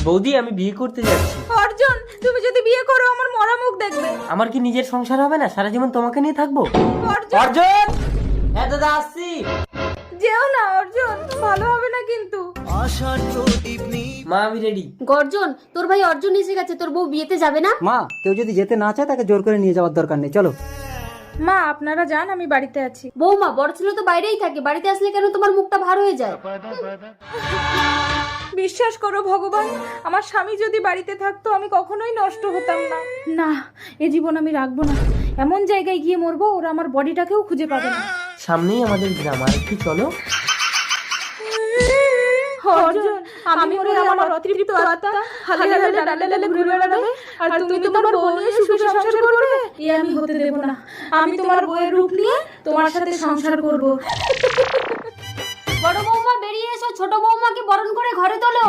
বৌদি আমি বিয়ে করতে যাচ্ছি। অর্জুন, তুমি যদি বিয়ে করো আমার মরা মুখ দেখবে। আমার কি নিজের সংসার হবে না? সারা জীবন তোমাকে নিয়ে থাকবো। অর্জুন, হ্যাঁ দাদা আসছি। যেও না অর্জুন, ভালো হবে না কিন্তু। মা আমি রেডি। গর্জন, তোর ভাই অর্জুন এসে গেছে, তোর বউ বিয়েতে যাবে না? মা, কেউ যদি যেতে না চায় তাকে জোর করে নিয়ে যাওয়ার দরকার নেই, চলো। মা আপনারা যান, আমি বাড়িতে আছি। বৌমা, বড় ছেলে তো বাইরেই থাকে, বাড়িতে আসলে কেন তোমার মুখটা ভার হয়ে যায়? বিশ্বাস করো ভগবান, আমার স্বামী যদি বাড়িতে থাকতো আমি কখনোই নষ্ট হতাম না। না, এ জীবন আমি রাখবো না। এমন জায়গায় গিয়ে মরবো ওরা আমার বডিটাকেও খুঁজে পাবে না। সামনেই আমাদের গ্রাম, আর একটু চলো। অর্জুন, আমি মরে আমার অতৃপ্ত আত্মা হালে হালে ডালে ডালে ঘুরে বেড়াবে, আর তুমি তোমার বউ নিয়ে সুখে সংসার করবে। এ আমি হতে দেব না। আমি তোমার বউয়ের রূপ নিয়ে তোমার সাথে সংসার করব। বড় বৌমা বেরিয়ে এসো, ছোট বৌমাকে বরণ করে ঘরে তোলো।